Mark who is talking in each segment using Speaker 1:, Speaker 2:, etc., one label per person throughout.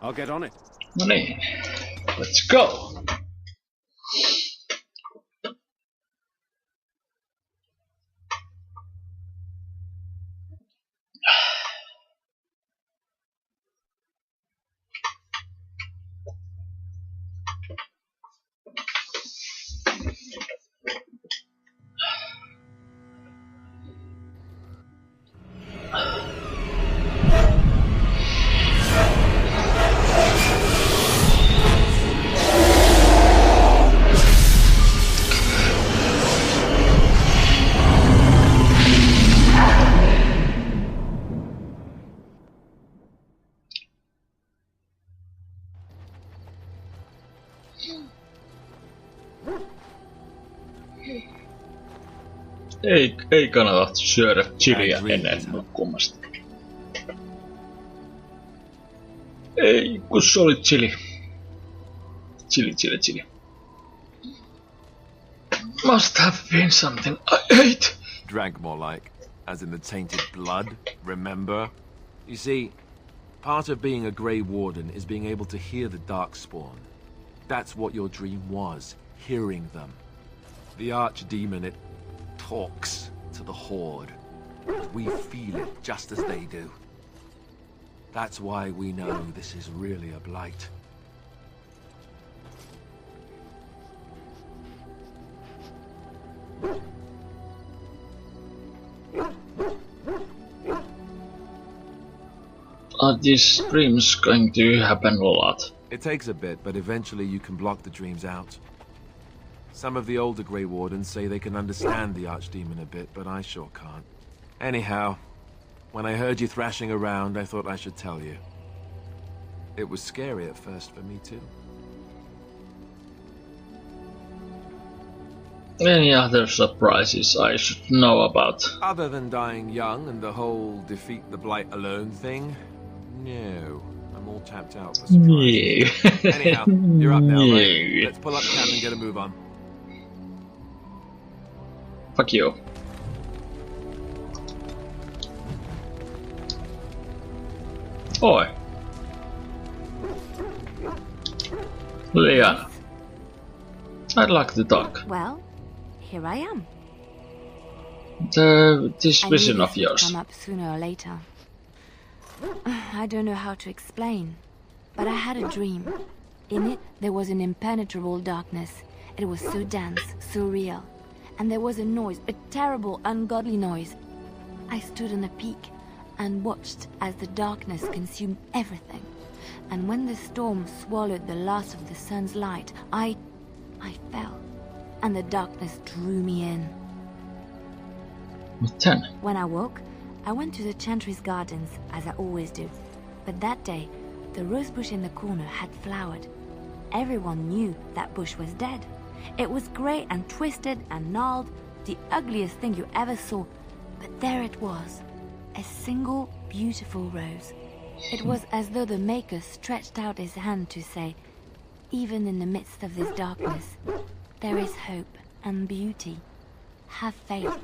Speaker 1: I'll get on it.
Speaker 2: No niin. Let's go. Ei kannata syödä chiliä ennen nukkumasta. Ei, kun se oli chili. Chili. Must have been something I ate.
Speaker 1: Drank more like, as in the tainted blood, remember? You see, part of being a Grey Warden is being able to hear the Darkspawn. That's what your dream was, hearing them. The Archdemon, it talks to the Horde. We feel it just as they do. That's why we know this is really a blight.
Speaker 2: Are these dreams going to happen a lot?
Speaker 1: It takes a bit, but eventually you can block the dreams out. Some of the older Grey Wardens say they can understand the Archdemon a bit, but I sure can't. Anyhow, when I heard you thrashing around, I thought I should tell you. It was scary at first for me too.
Speaker 2: Any other surprises I should know about?
Speaker 1: Other than dying young and the whole defeat the Blight alone thing? No. I'm all tapped out for surprises.
Speaker 2: No.
Speaker 1: Anyhow, you're up now, right? Let's pull up camp and get a move on.
Speaker 2: Fuck you. Oi. Liana. I'd like to talk.
Speaker 3: Well, here I am.
Speaker 2: This vision of
Speaker 3: I knew this would
Speaker 2: yours.
Speaker 3: come up sooner or later. I don't know how to explain, but I had a dream. In it, there was an impenetrable darkness. It was so dense, so real. And there was a noise, a terrible, ungodly noise. I stood on a peak and watched as the darkness consumed everything. And when the storm swallowed the last of the sun's light, I fell, and the darkness drew me in.
Speaker 2: What then?
Speaker 3: When I woke, I went to the Chantry's gardens, as I always do. But that day, the rose bush in the corner had flowered. Everyone knew that bush was dead. It was grey and twisted and gnarled, the ugliest thing you ever saw. But there it was, a single beautiful rose. It was as though the Maker stretched out his hand to say, even in the midst of this darkness, there is hope and beauty. Have faith.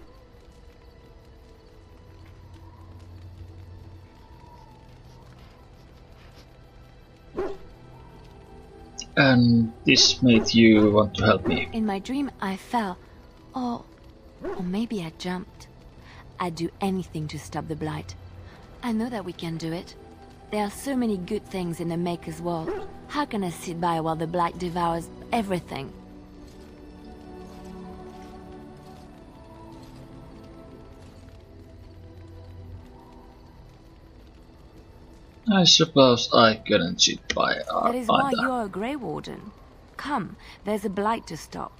Speaker 2: And this made you want to help me.
Speaker 3: In my dream, I fell. Or maybe I jumped. I'd do anything to stop the Blight. I know that we can do it. There are so many good things in the Maker's world. How can I sit by while the Blight devours everything?
Speaker 2: I suppose I couldn't sit by
Speaker 3: That is why
Speaker 2: either.
Speaker 3: you're a Grey Warden. Come, there's a Blight to stop.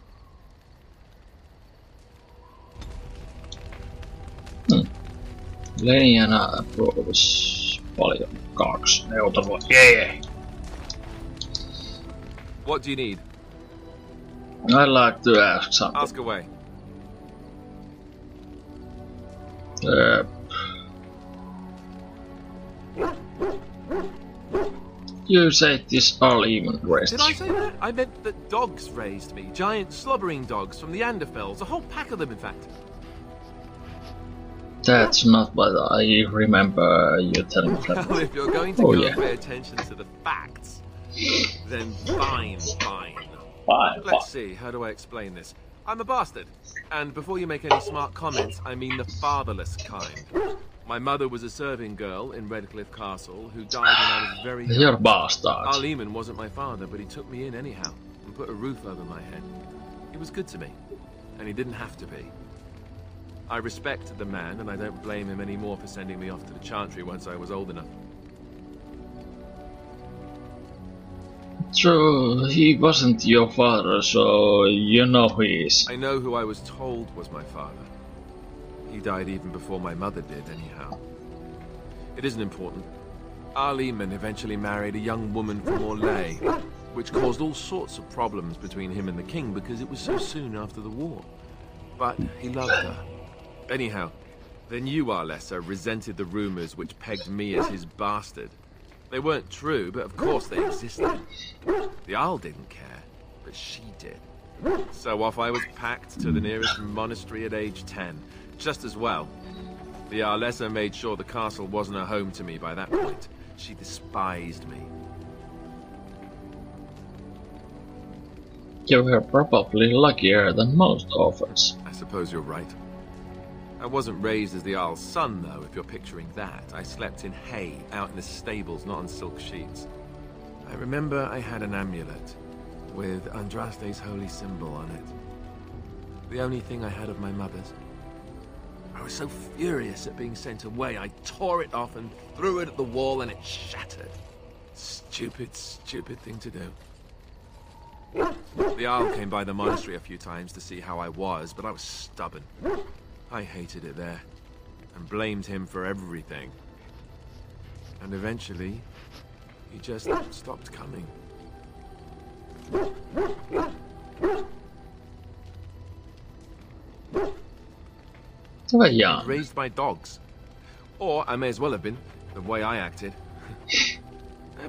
Speaker 2: Leniana approves paljon 2 neuvotelua. Yeah.
Speaker 1: What do you need?
Speaker 2: I'd like to ask something.
Speaker 1: Ask away.
Speaker 2: You said this all even raised.
Speaker 1: Did I say that? I meant that dogs raised me. Giant slobbering dogs from the Anderfells. A whole pack of them, in fact.
Speaker 2: That's not what I remember you telling me.
Speaker 1: Well, if you're going to
Speaker 2: Oh,
Speaker 1: go
Speaker 2: yeah.
Speaker 1: and pay attention to the facts, then fine.
Speaker 2: Fine.
Speaker 1: Let's see, how do I explain this? I'm a bastard. And before you make any smart comments, I mean the fatherless kind. My mother was a serving girl in Redcliffe Castle who died when I was very young.
Speaker 2: You're bastard.
Speaker 1: Al Eamon wasn't my father, but he took me in anyhow and put a roof over my head. He was good to me, and he didn't have to be. I respect the man, and I don't blame him anymore for sending me off to the Chantry once I was old enough.
Speaker 2: True, he wasn't your father, so you know who he is.
Speaker 1: I know who I was told was my father. He died even before my mother did, anyhow. It isn't important. Al Eamon eventually married a young woman from Orlais, which caused all sorts of problems between him and the king because it was so soon after the war. But he loved her. Anyhow, the new Arlessa resented the rumors which pegged me as his bastard. They weren't true, but of course they existed. The Arl didn't care, but she did. So off I was packed to the nearest monastery at age 10. Just as well. The Arlessa made sure the castle wasn't a home to me by that point. She despised me.
Speaker 2: You were probably luckier than most orphans.
Speaker 1: I suppose you're right. I wasn't raised as the Arl's son, though, if you're picturing that. I slept in hay, out in the stables, not on silk sheets. I remember I had an amulet with Andraste's holy symbol on it. The only thing I had of my mother's. I was so furious at being sent away, I tore it off and threw it at the wall and it shattered. Stupid, stupid thing to do. The Arl came by the monastery a few times to see how I was, but I was stubborn. I hated it there, and blamed him for everything. And eventually, he just stopped coming.
Speaker 2: They were young.
Speaker 1: Raised my dogs. Or I may as well have been, the way I acted.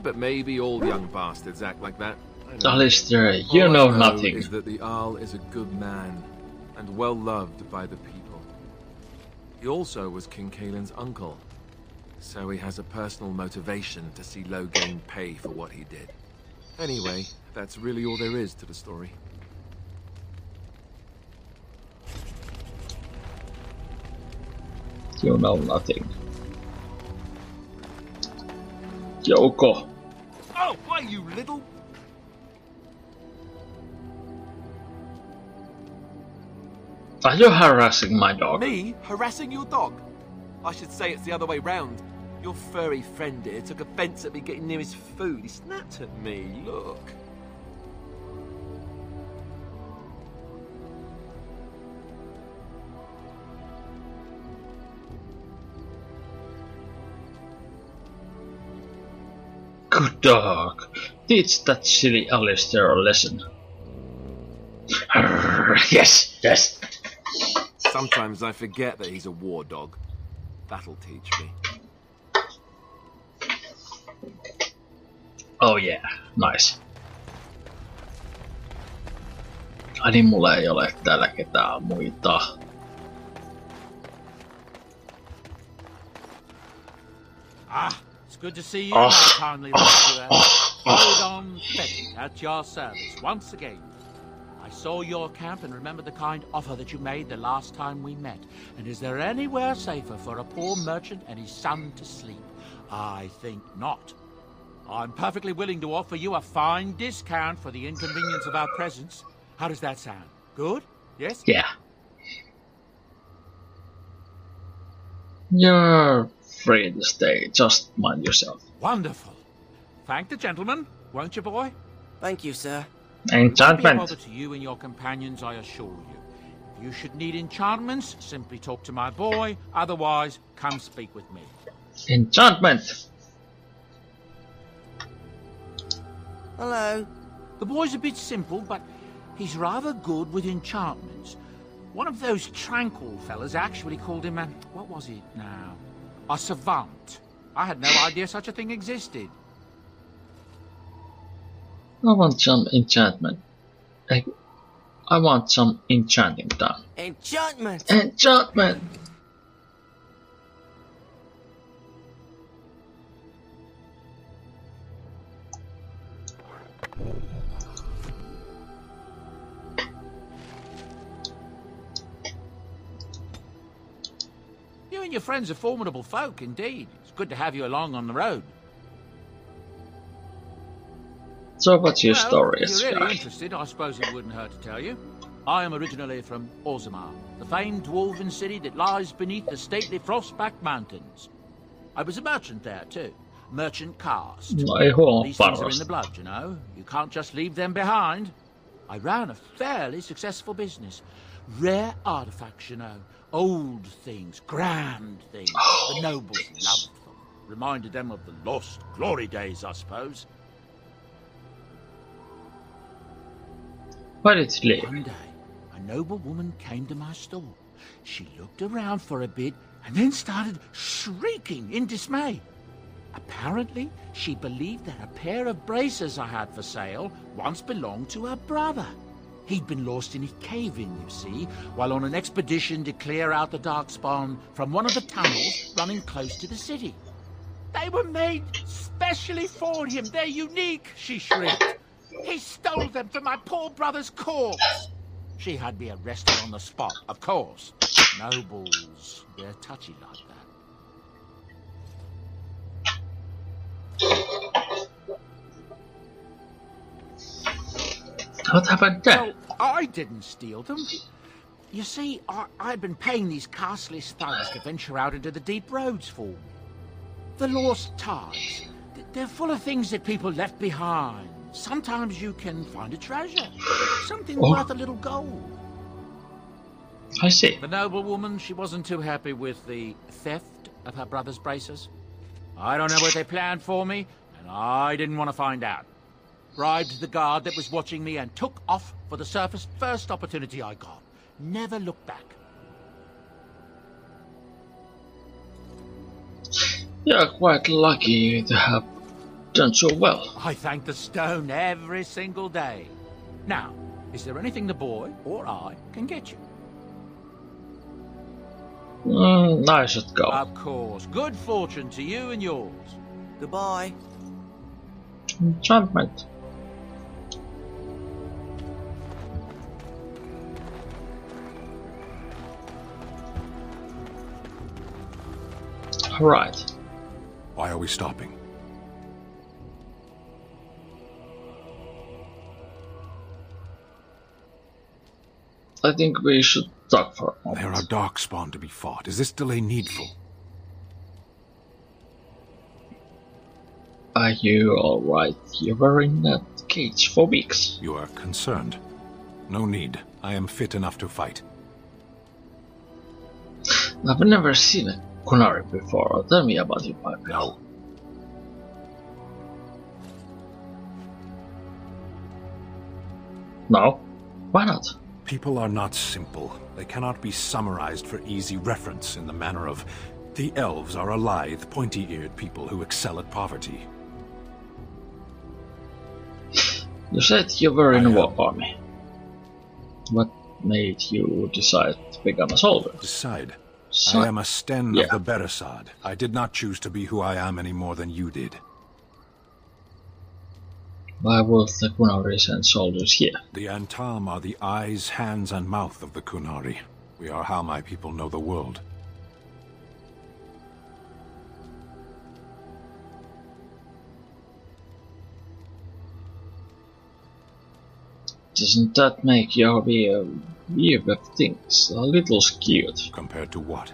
Speaker 1: But maybe all young bastards act like that. I don't know.
Speaker 2: Alistair, you
Speaker 1: All I
Speaker 2: know nothing.
Speaker 1: Is that the Arl is a good man, and well loved by the people. He also was King Caelan's uncle, so he has a personal motivation to see Loghain pay for what he did. Anyway, that's really all there is to the story.
Speaker 2: You know nothing. Jouko.
Speaker 1: Oh, why you little...
Speaker 2: Are you harassing my dog?
Speaker 1: Me? Harassing your dog? I should say it's the other way round. Your furry friend here took offense at me getting near his food. He snapped at me, look.
Speaker 2: Good dog. Teach that silly Alistair a lesson. Yes, yes.
Speaker 1: Sometimes I forget that he's a war dog. That'll teach me.
Speaker 2: Oh yeah, nice. Ai niin, mulla ei ole täällä ketään muita.
Speaker 4: Ah, it's good to see you, my kindly rescuer. Hold on, Fetty, at your service once again. I saw your camp and remember the kind offer that you made the last time we met. And is there anywhere safer for a poor merchant and his son to sleep? I think not. I'm perfectly willing to offer you a fine discount for the inconvenience of our presence. How does that sound? Good? Yes?
Speaker 2: Yeah. You're free to stay, just mind yourself.
Speaker 4: Wonderful. Thank the gentleman, won't you, boy?
Speaker 5: Thank you, sir.
Speaker 4: Be a bother
Speaker 2: Enchantment.
Speaker 4: to you and your companions, I assure you. If you should need enchantments, simply talk to my boy. Otherwise, come speak with me.
Speaker 2: Enchantment.
Speaker 5: Hello.
Speaker 4: The boy's a bit simple, but he's rather good with enchantments. One of those tranquil fellas actually called him a... what was it now? A savant. I had no idea such a thing existed.
Speaker 2: I want some enchantment. I want some enchanting done.
Speaker 5: Enchantment.
Speaker 2: Enchantment!
Speaker 4: You and your friends are formidable folk, indeed. It's good to have you along on the road.
Speaker 2: So what's your
Speaker 4: Well,
Speaker 2: story,
Speaker 4: if you're really
Speaker 2: guy?
Speaker 4: interested, I suppose it wouldn't hurt to tell you. I am originally from Orzammar, the famed dwarven city that lies beneath the stately Frostback Mountains. I was a merchant there, too. Merchant caste.
Speaker 2: No ei huomaa
Speaker 4: These things are in
Speaker 2: parasta.
Speaker 4: the blood, you know. You can't just leave them behind. I ran a fairly successful business. Rare artifacts, you know. Old things, grand things. The nobles loved them. Reminded them of the lost glory days, I suppose.
Speaker 2: Why did you leave?
Speaker 4: One day, a noble woman came to my store. She looked around for a bit and then started shrieking in dismay. Apparently, she believed that a pair of braces I had for sale once belonged to her brother. He'd been lost in a cave-in, you see, while on an expedition to clear out the Darkspawn from one of the tunnels running close to the city. They were made specially for him. They're unique, she shrieked. He stole them from my poor brother's corpse. She had me arrested on the spot, of course. Nobles, they're touchy like that.
Speaker 2: What happened there?
Speaker 4: Well, I didn't steal them. You see, I'd been paying these castless thugs to venture out into the deep roads for me. The lost ties. They're full of things that people left behind. Sometimes you can find a treasure. Something
Speaker 2: Oh.
Speaker 4: worth a little gold.
Speaker 2: I see.
Speaker 4: The noblewoman, she wasn't too happy with the theft of her brother's braces. I don't know what they planned for me, and I didn't want to find out. Bribed the guard that was watching me and took off for the surface first opportunity I got. Never looked back.
Speaker 2: You're quite lucky to have done so well.
Speaker 4: I thank the stone every single day. Now, is there anything the boy or I can get you?
Speaker 2: I should go.
Speaker 4: Of course. Good fortune to you and yours.
Speaker 5: Goodbye.
Speaker 2: Enchantment. Alright.
Speaker 6: Why are we stopping?
Speaker 2: I think we should talk for a
Speaker 6: There are
Speaker 2: moment.
Speaker 6: Darkspawn to be fought. Is this delay needful?
Speaker 2: Are you alright? You were in that cage for weeks.
Speaker 6: You are concerned. No need. I am fit enough to fight.
Speaker 2: I've never seen a Kunari before. Tell me about it, Piper.
Speaker 6: No.
Speaker 2: No? Why not?
Speaker 6: People are not simple. They cannot be summarized for easy reference in the manner of the elves are a lithe, pointy-eared people who excel at poverty.
Speaker 2: You said you were in
Speaker 6: I
Speaker 2: a
Speaker 6: am.
Speaker 2: war army. What made you decide to become a soldier?
Speaker 6: Decide.
Speaker 2: So-
Speaker 6: I am a Sten
Speaker 2: Yeah.
Speaker 6: of the Beresad. I did not choose to be who I am any more than you did.
Speaker 2: Why would the Kunari send soldiers here?
Speaker 6: The Antam are the eyes, hands, and mouth of the Kunari. We are how my people know the world.
Speaker 2: Doesn't that make your view of things a little skewed?
Speaker 6: Compared to what?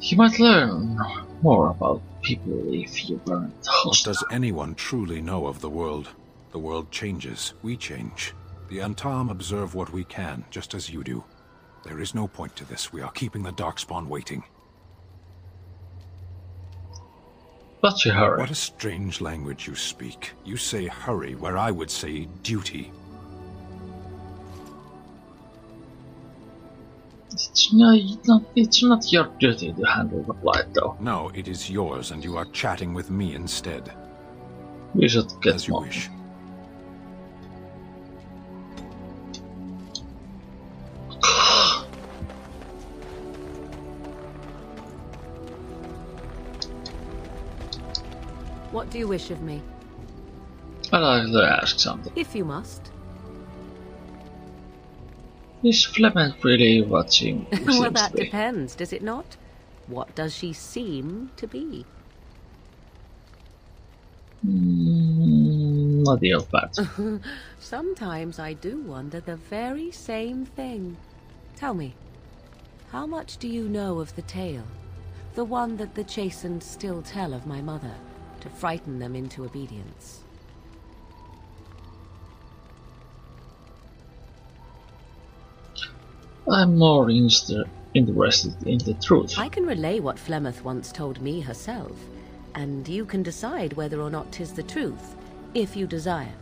Speaker 2: You might learn more about people if you weren't
Speaker 6: What
Speaker 2: hostile.
Speaker 6: does anyone truly know of the world? The world changes. We change. The Antam observe what we can, just as you do. There is no point to this. We are keeping the Darkspawn waiting.
Speaker 2: But you hurry.
Speaker 6: What a strange language you speak. You say hurry, where I would say duty.
Speaker 2: It's not your duty to handle the blight, though.
Speaker 6: No, it is yours, and you are chatting with me instead.
Speaker 2: We should get
Speaker 6: As you
Speaker 2: more.
Speaker 6: wish.
Speaker 7: What do you wish of me?
Speaker 2: I'd like to ask something.
Speaker 7: If you must.
Speaker 2: Is Flemeth really watching?
Speaker 7: Well, that depends, does it not? What does she seem to be?
Speaker 2: Not the old bat.
Speaker 7: Sometimes I do wonder the very same thing. Tell me, how much do you know of the tale? The one that the Chastened still tell of my mother, to frighten them into obedience.
Speaker 2: I'm more interested in the truth.
Speaker 7: I can relay what Flemeth once told me herself, and you can decide whether or not 'tis the truth, if you desire.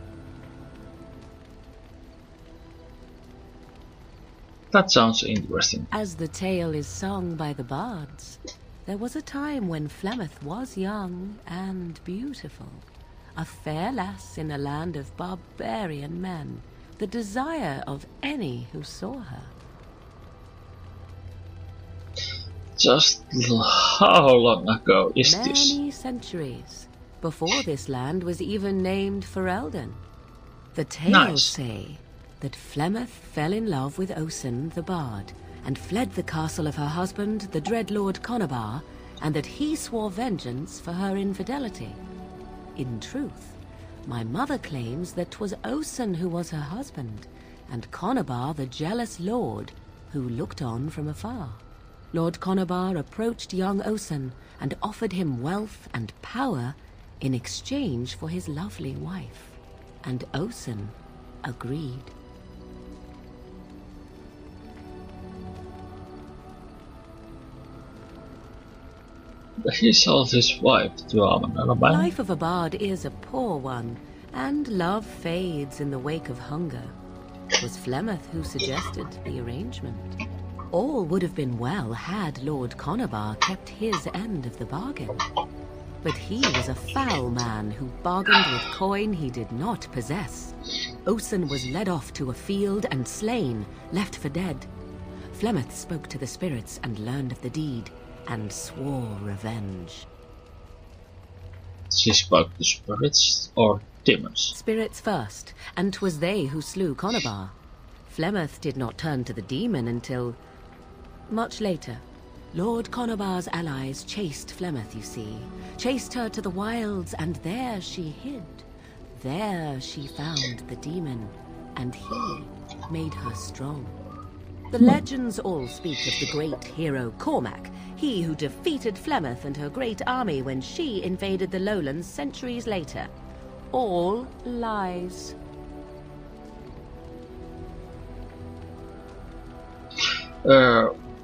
Speaker 2: That sounds interesting.
Speaker 7: As the tale is sung by the bards, there was a time when Flemeth was young and beautiful, a fair lass in a land of barbarian men, the desire of any who saw her.
Speaker 2: Just how long ago is this?
Speaker 7: Many centuries, before this land was even named Ferelden. The tales say that Flemeth fell in love with Osen the Bard, and fled the castle of her husband, the Dreadlord Conobar, and that he swore vengeance for her infidelity. In truth, my mother claims that 'twas Osen who was her husband, and Conobar the jealous lord who looked on from afar. Lord Conobar approached young Osen and offered him wealth and power in exchange for his lovely wife, and Osen agreed.
Speaker 2: He sold his wife to Amon.
Speaker 7: The life of a bard is a poor one, and love fades in the wake of hunger. It was Flemeth who suggested the arrangement. All would have been well had Lord Conobar kept his end of the bargain. But he was a foul man who bargained with coin he did not possess. Osen was led off to a field and slain, left for dead. Flemeth spoke to the spirits and learned of the deed, and swore revenge.
Speaker 2: She spoke to spirits or demons?
Speaker 7: Spirits first, and 'twas they who slew Conobar. Flemeth did not turn to the demon until much later. Lord Conobar's allies chased Flemeth, you see. Chased her to the wilds, and there she hid. There she found the demon, and he made her strong. The legends all speak of the great hero Cormac, he who defeated Flemeth and her great army when she invaded the lowlands centuries later. All lies.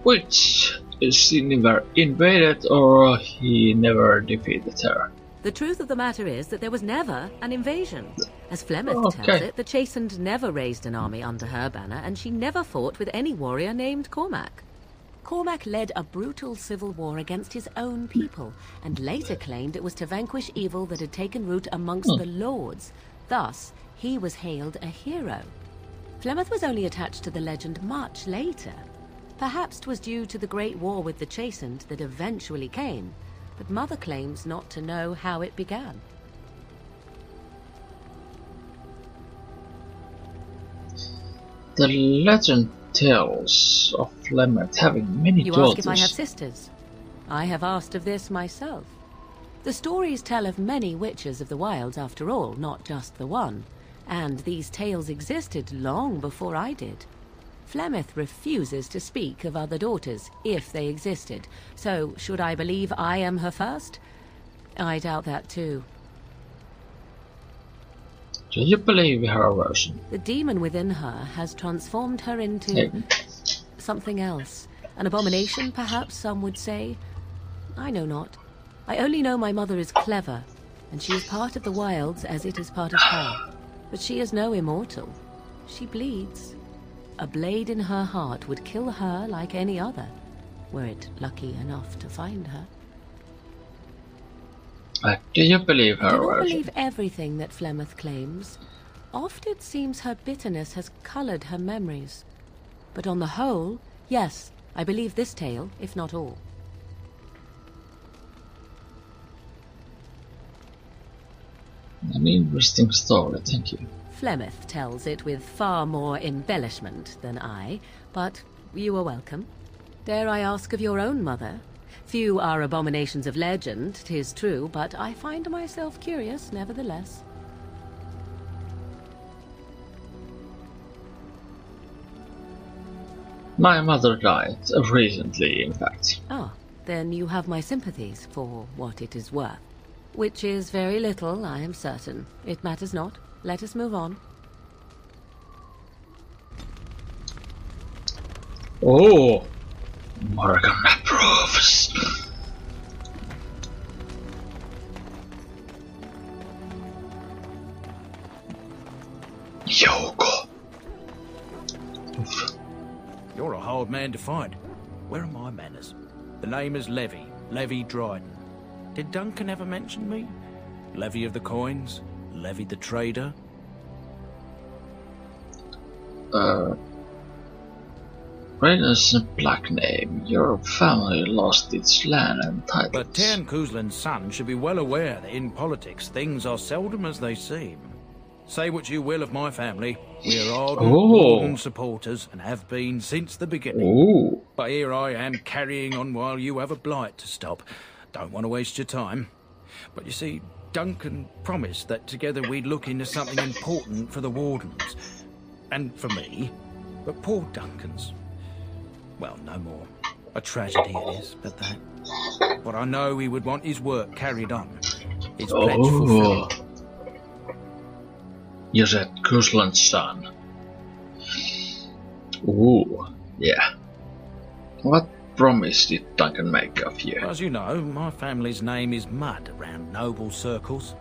Speaker 2: Which is he never invaded or he never defeated her?
Speaker 7: The truth of the matter is that there was never an invasion. As Flemeth tells it, the Chastened never raised an army under her banner, and she never fought with any warrior named Cormac. Cormac led a brutal civil war against his own people, and later claimed it was to vanquish evil that had taken root amongst the lords. Thus, he was hailed a hero. Flemeth was only attached to the legend much later. Perhaps 'twas due to the great war with the Chastened that eventually came, but Mother claims not to know how it began.
Speaker 2: The legend tells of Flemeth having many
Speaker 7: You
Speaker 2: daughters.
Speaker 7: ask if I have sisters. I have asked of this myself. The stories tell of many witches of the wilds after all, not just the one, and these tales existed long before I did. Flemeth refuses to speak of other daughters, if they existed, so should I believe I am her first? I doubt that too.
Speaker 2: Do you believe her version?
Speaker 7: The demon within her has transformed her into something else. An abomination, perhaps some would say. I know not. I only know my mother is clever, and she is part of the wilds as it is part of her. But she is no immortal. She bleeds. A blade in her heart would kill her like any other, were it lucky enough to find her.
Speaker 2: Do you believe her
Speaker 7: I do not
Speaker 2: version?
Speaker 7: believe everything that Flemeth claims. Oft it seems her bitterness has coloured her memories. But on the whole, yes, I believe this tale, if not all.
Speaker 2: An interesting story, thank you.
Speaker 7: Flemeth tells it with far more embellishment than I, but you are welcome. Dare I ask of your own mother? Few are abominations of legend, 'tis true, but I find myself curious nevertheless.
Speaker 2: My mother died recently, in fact.
Speaker 7: Ah, then you have my sympathies for what it is worth. Which is very little, I am certain. It matters not. Let us move on.
Speaker 2: Oh, Morgan approves. Jouko.
Speaker 4: You're a hard man to find. Where are my manners? The name is Levy. Levy Dryden. Did Duncan ever mention me? Levy of the coins? Levy the trader?
Speaker 2: Rainer's a black name. Your family lost its land and titles.
Speaker 4: But Tern Kuzlan's son should be well aware that in politics things are seldom as they seem. Say what you will of my family, we are ardent Warden supporters and have been since the beginning.
Speaker 2: Ooh.
Speaker 4: But here I am carrying on while you have a blight to stop. Don't want to waste your time. But you see, Duncan promised that together we'd look into something important for the Wardens. And for me. But poor Duncan's... well, no more. A tragedy it is, but that. But I know he would want his work carried on. His pledge fulfilled.
Speaker 2: You said Kuzlan's son. Ooh, yeah. What promise did Duncan make of you?
Speaker 4: As you know, my family's name is mud around noble circles.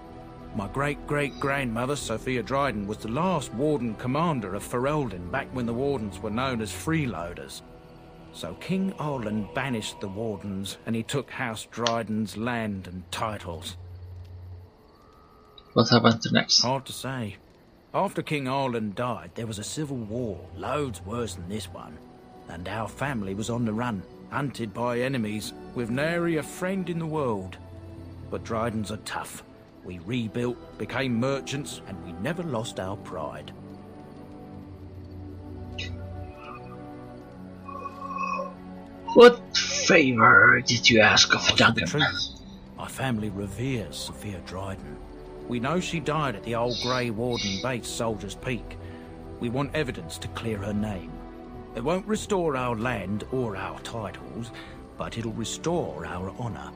Speaker 4: My great-great-grandmother, Sophia Dryden, was the last Warden commander of Ferelden back when the Wardens were known as freeloaders. So King Arland banished the Wardens, and he took House Dryden's land and titles.
Speaker 2: What happened next?
Speaker 4: Hard to say. After King Arland died, there was a civil war, loads worse than this one. And our family was on the run, hunted by enemies, with nary a friend in the world. But Drydens are tough. We rebuilt, became merchants, and we never lost our pride.
Speaker 2: What favor did you ask of Duncan?
Speaker 4: The truth, my family reveres Sophia Dryden. We know she died at the old Grey Warden base, Soldier's Peak. We want evidence to clear her name. It won't restore our land or our titles, but it'll restore our honor.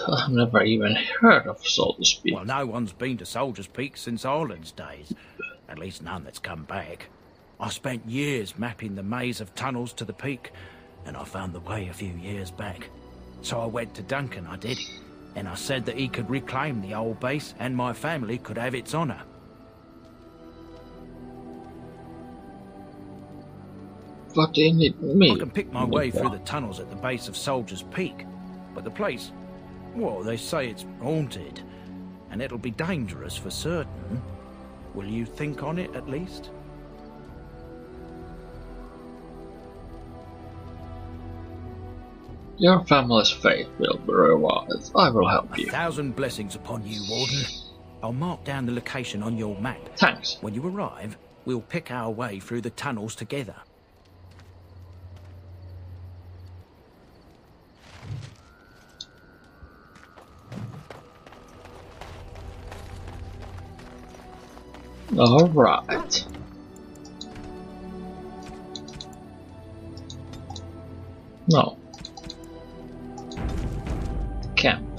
Speaker 2: I've never even heard of Soldier's Peak.
Speaker 4: Well, no one's been to Soldier's Peak since Arland's days. At least none that's come back. I spent years mapping the maze of tunnels to the peak, and I found the way a few years back. So I went to Duncan, I did, and I said that he could reclaim the old base and my family could have its honor.
Speaker 2: What do you need me?
Speaker 4: I can pick my way through the tunnels at the base of Soldier's Peak, but the place, well, they say it's haunted, and it'll be dangerous for certain. Will you think on it at least?
Speaker 2: Your family's fate will be rewarded. I will help you.
Speaker 4: 1,000 blessings upon you, Warden. I'll mark down the location on your map.
Speaker 2: Thanks.
Speaker 4: When you arrive, we'll pick our way through the tunnels together.
Speaker 2: All right. No. Camp.